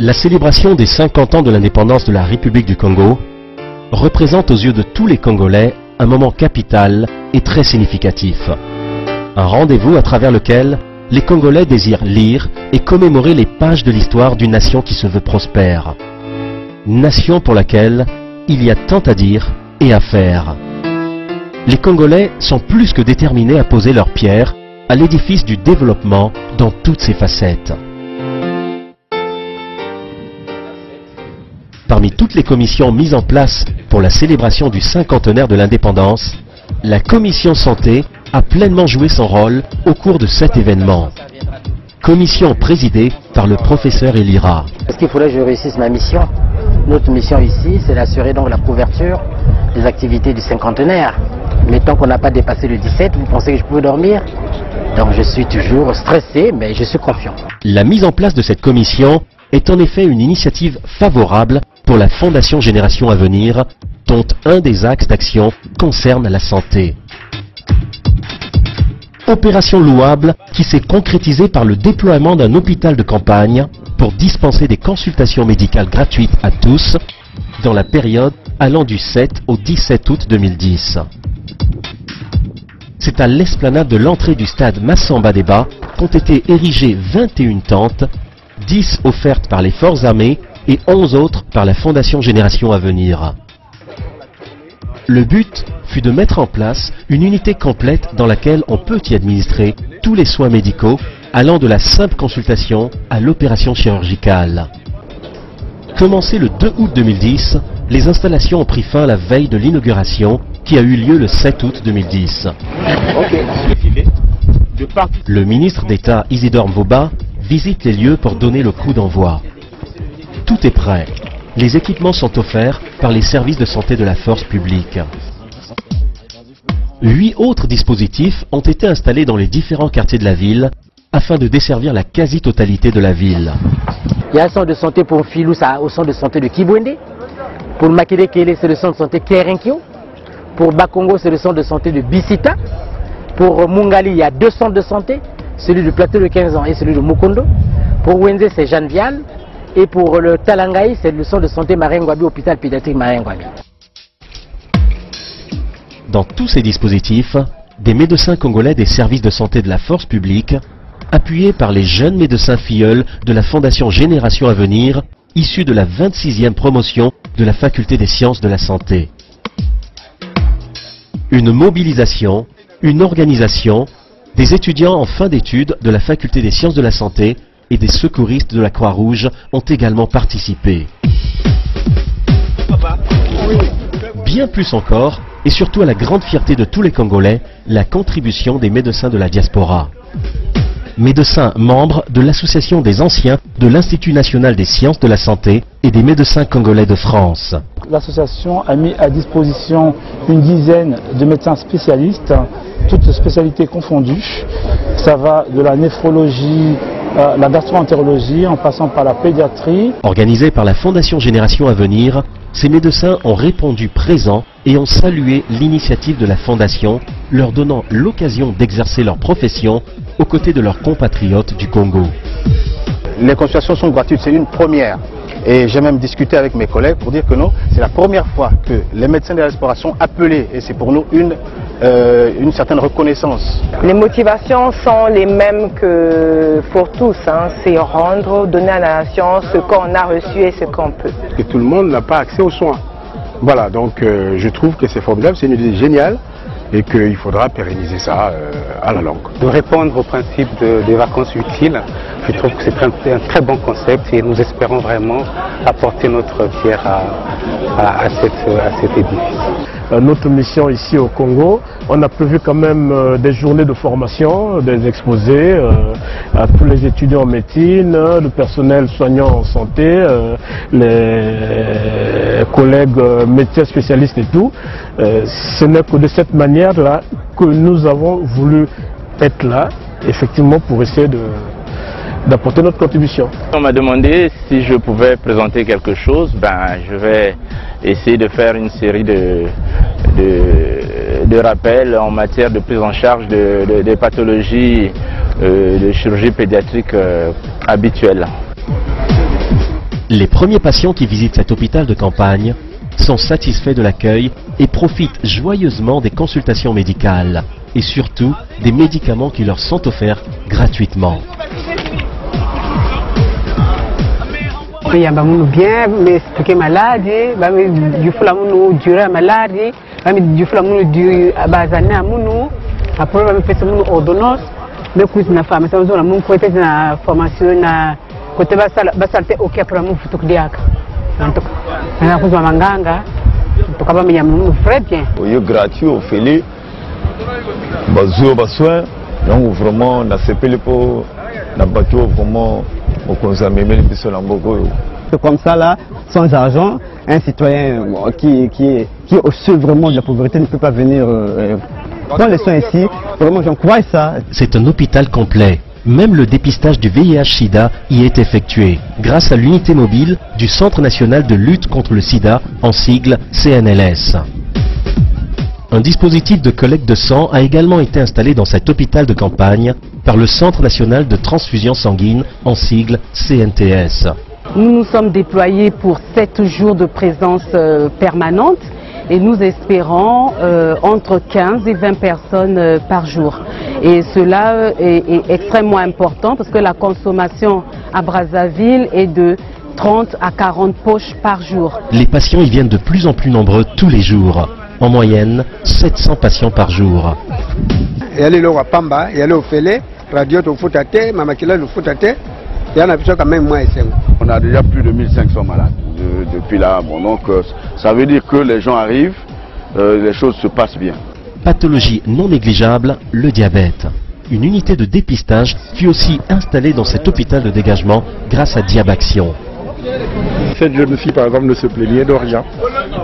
La célébration des 50 ans de l'indépendance de la République du Congo représente aux yeux de tous les Congolais un moment capital et très significatif. Un rendez-vous à travers lequel les Congolais désirent lire et commémorer les pages de l'histoire d'une nation qui se veut prospère. Nation pour laquelle il y a tant à dire et à faire. Les Congolais sont plus que déterminés à poser leur pierre à l'édifice du développement dans toutes ses facettes. Parmi toutes les commissions mises en place pour la célébration du cinquantenaire de l'indépendance, la commission santé a pleinement joué son rôle au cours de cet événement. Commission présidée par le professeur Elira. Parce qu'il faudrait que je réussisse ma mission. Notre mission ici, c'est d'assurer donc la couverture des activités du cinquantenaire. Mais tant qu'on n'a pas dépassé le 17, vous pensez que je peux dormir? Donc je suis toujours stressé, mais je suis confiant. La mise en place de cette commission est en effet une initiative favorable pour la Fondation Génération Avenir, dont un des axes d'action concerne la santé. Opération louable qui s'est concrétisée par le déploiement d'un hôpital de campagne pour dispenser des consultations médicales gratuites à tous dans la période allant du 7 au 17 août 2010. C'est à l'esplanade de l'entrée du stade Massamba Débat qu'ont été érigées 21 tentes, 10 offertes par les forces armées et 11 autres par la Fondation Génération Avenir. Le but fut de mettre en place une unité complète dans laquelle on peut y administrer tous les soins médicaux allant de la simple consultation à l'opération chirurgicale. Commencé le 2 août 2010, les installations ont pris fin la veille de l'inauguration qui a eu lieu le 7 août 2010. Le ministre d'État Isidore Mvoba visite les lieux pour donner le coup d'envoi. Tout est prêt. Les équipements sont offerts par les services de santé de la force publique. 8 autres dispositifs ont été installés dans les différents quartiers de la ville afin de desservir la quasi-totalité de la ville. Il y a un centre de santé pour Filou, au centre de santé de Kibwende. Pour Makele Kele, c'est le centre de santé Kerenkyo. Pour Bakongo, c'est le centre de santé de Bissita. Pour Mungali, il y a 2 centres de santé, celui du plateau de 15 ans et celui de Mukondo. Pour Wenze, c'est Jeanne Vial. Et pour le Talangaï, c'est le centre de santé Marengwabi, hôpital pédiatrique Marengwabi. Dans tous ces dispositifs, des médecins congolais des services de santé de la force publique, appuyés par les jeunes médecins filleuls de la Fondation Génération Avenir, issus de la 26e promotion de la Faculté des sciences de la santé. Une mobilisation, une organisation, des étudiants en fin d'études de la Faculté des sciences de la santé et des secouristes de la Croix-Rouge ont également participé. Bien plus encore, et surtout à la grande fierté de tous les Congolais, la contribution des médecins de la diaspora. Médecins membres de l'Association des anciens de l'Institut national des sciences de la santé et des médecins congolais de France. L'association a mis à disposition une dizaine de médecins spécialistes, toutes spécialités confondues. Ça va de la néphrologie, la gastro-entérologie, en passant par la pédiatrie. Organisée par la Fondation Génération Avenir, ces médecins ont répondu présents et ont salué l'initiative de la Fondation, leur donnant l'occasion d'exercer leur profession aux côtés de leurs compatriotes du Congo. Les consultations sont gratuites, c'est une première. Et j'ai même discuté avec mes collègues pour dire que non, c'est la première fois que les médecins de la diaspora sont appelés et c'est pour nous une certaine reconnaissance. Les motivations sont les mêmes que pour tous, hein. C'est rendre, donner à la nation ce qu'on a reçu et ce qu'on peut. Que tout le monde n'a pas accès aux soins. Voilà, donc je trouve que c'est formidable, c'est une idée géniale et qu'il faudra pérenniser ça à la longue. De répondre au principe des vacances utiles, je trouve que c'est un très bon concept et nous espérons vraiment apporter notre pierre à cet édifice. Notre mission ici au Congo, on a prévu quand même des journées de formation, des exposés à tous les étudiants en médecine, le personnel soignant en santé, les collègues médecins spécialistes et tout. Ce n'est que de cette manière-là que nous avons voulu être là, effectivement, pour essayer d'apporter notre contribution. On m'a demandé si je pouvais présenter quelque chose. Je vais essayer de faire une série de rappels en matière de prise en charge des pathologies de chirurgie pédiatrique habituelles. Les premiers patients qui visitent cet hôpital de campagne sont satisfaits de l'accueil et profitent joyeusement des consultations médicales et surtout des médicaments qui leur sont offerts gratuitement. Il y a bien, mais expliquer maladie, du flamou durer maladie, du flamou du bazana mounou, après on fait mon ordonnance, mais cousin na femme, ça on a mon côté na formation na côté basalte OK pour mon futuk diak. En tout cas, na cousin manganga, to kaba me yamu très bien. Oyo gratuit au félé, bazo bassoin, donc vraiment na sepele pour na bateau vraiment au consommer même sur l'ambogo. Comme ça là, sans argent, un citoyen qui est au seuil vraiment de la pauvreté ne peut pas venir prendre les soins ici. Vraiment, j'encourage ça. C'est un hôpital complet. Même le dépistage du VIH-Sida y est effectué, grâce à l'unité mobile du Centre national de lutte contre le sida, en sigle CNLS. Un dispositif de collecte de sang a également été installé dans cet hôpital de campagne par le Centre national de transfusion sanguine, en sigle CNTS. Nous nous sommes déployés pour 7 jours de présence permanente et nous espérons entre 15 et 20 personnes par jour. Et cela est extrêmement important parce que la consommation à Brazzaville est de 30 à 40 poches par jour. Les patients y viennent de plus en plus nombreux tous les jours. En moyenne, 700 patients par jour. On a déjà plus de 1500 malades depuis là. Bon, donc ça veut dire que les gens arrivent, les choses se passent bien. Pathologie non négligeable, le diabète. Une unité de dépistage fut aussi installée dans cet hôpital de dégagement grâce à Diabaction. Cette jeune fille, par exemple, ne se plaignait de rien.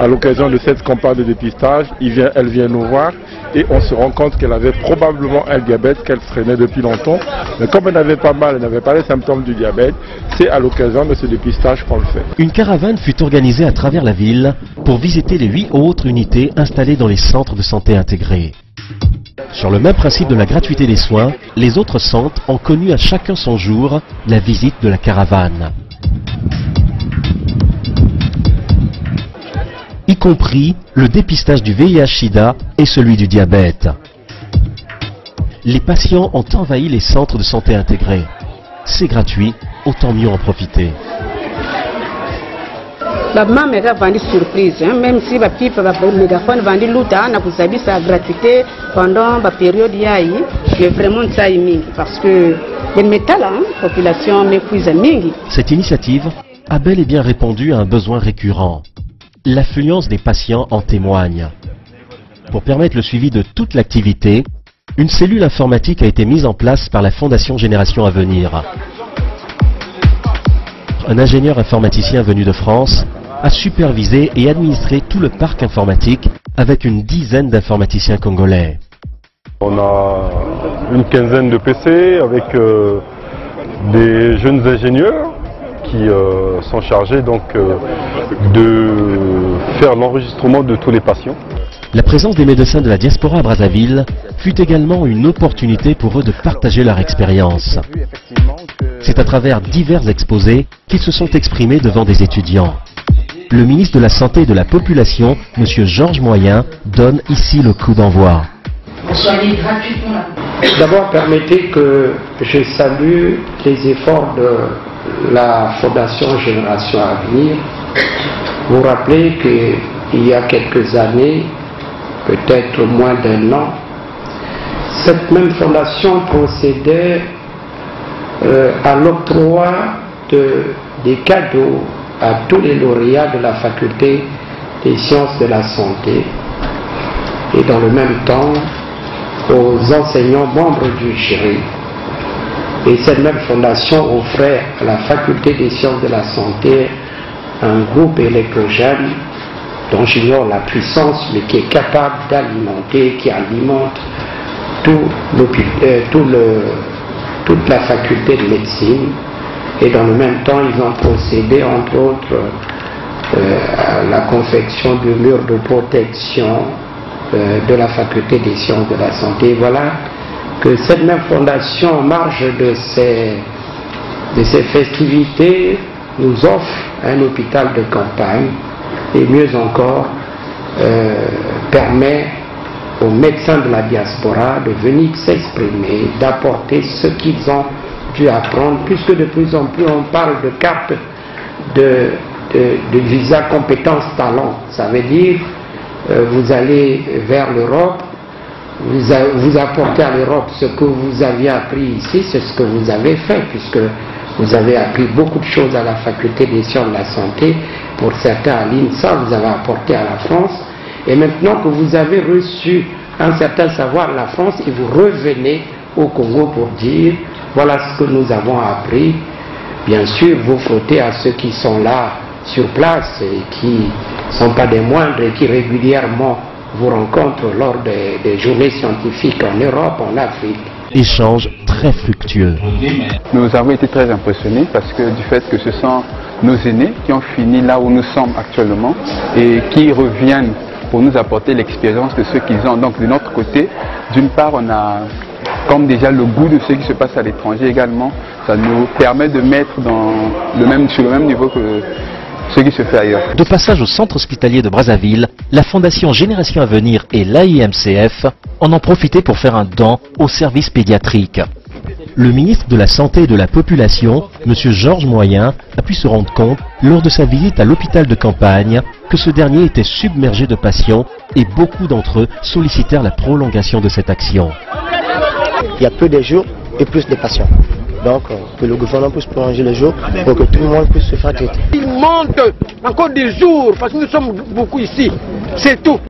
À l'occasion de cette campagne de dépistage, elle vient nous voir et on se rend compte qu'elle avait probablement un diabète qu'elle freinait depuis longtemps. Mais comme elle n'avait pas mal, elle n'avait pas les symptômes du diabète, c'est à l'occasion de ce dépistage qu'on le fait. Une caravane fut organisée à travers la ville pour visiter les 8 autres unités installées dans les centres de santé intégrés. Sur le même principe de la gratuité des soins, les autres centres ont connu à chacun son jour la visite de la caravane, y compris le dépistage du VIH-Sida et celui du diabète. Les patients ont envahi les centres de santé intégrés. C'est gratuit, autant mieux en profiter. La maman m'a vendu surprise, même si la pipe le mégaphone vendu l'outa, on a vous avez sa gratuité pendant la période yaï, mais vraiment ça est mingi parce que le métal, la population m'épuise mingi. Cette initiative a bel et bien répondu à un besoin récurrent. L'affluence des patients en témoigne. Pour permettre le suivi de toute l'activité, une cellule informatique a été mise en place par la Fondation Génération Avenir. Un ingénieur informaticien venu de France a supervisé et administré tout le parc informatique avec une dizaine d'informaticiens congolais. On a une quinzaine de PC avec des jeunes ingénieurs qui sont chargés donc de faire l'enregistrement de tous les patients. La présence des médecins de la diaspora à Brazzaville fut également une opportunité pour eux de partager leur expérience. C'est à travers divers exposés qu'ils se sont exprimés devant des étudiants. Le ministre de la Santé et de la Population, M. Georges Moyen, donne ici le coup d'envoi. D'abord, permettez que je salue les efforts de la Fondation Génération Avenir. Vous rappelez qu'il y a quelques années, peut-être moins d'1 an, cette même fondation procédait à l'octroi des cadeaux à tous les lauréats de la faculté des sciences de la santé et dans le même temps aux enseignants membres du jury. Et cette même fondation offrait à la faculté des sciences de la santé un groupe électrogène dont j'ignore la puissance, mais qui est capable d'alimenter, qui alimente toute la faculté de médecine. Et dans le même temps, ils ont procédé, entre autres, à la confection du mur de protection de la faculté des sciences de la santé. Voilà que cette même fondation, en marge de ces festivités, nous offre un hôpital de campagne et mieux encore permet aux médecins de la diaspora de venir s'exprimer, d'apporter ce qu'ils ont dû apprendre, puisque de plus en plus on parle de carte de visa compétences talent. Ça veut dire vous allez vers l'Europe, vous apportez à l'Europe ce que vous aviez appris ici, c'est ce que vous avez fait, puisque vous avez appris beaucoup de choses à la faculté des sciences de la santé, pour certains à l'INSA, vous avez apporté à la France, et maintenant que vous avez reçu un certain savoir de la France, et vous revenez au Congo pour dire, voilà ce que nous avons appris. Bien sûr, vous frottez à ceux qui sont là sur place et qui ne sont pas des moindres et qui régulièrement vous rencontrent lors des journées scientifiques en Europe, en Afrique. Échange très fructueux. Nous avons été très impressionnés parce que du fait que ce sont nos aînés qui ont fini là où nous sommes actuellement et qui reviennent pour nous apporter l'expérience de ce qu'ils ont. Donc de notre côté, d'une part, on a comme déjà le goût de ce qui se passe à l'étranger également. Ça nous permet de mettre sur le même niveau que ce qui se fait ailleurs. De passage au centre hospitalier de Brazzaville, la Fondation Génération Avenir et l'AIMCF en ont profité pour faire un don au service pédiatrique. Le ministre de la Santé et de la Population, M. Georges Moyen, a pu se rendre compte, lors de sa visite à l'hôpital de campagne, que ce dernier était submergé de patients et beaucoup d'entre eux sollicitèrent la prolongation de cette action. Il y a peu de jours et plus de patients. Donc, que le gouvernement puisse prolonger les jours pour que tout le monde puisse se faire traiter. Il manque encore des jours parce que nous sommes beaucoup ici. C'est tout.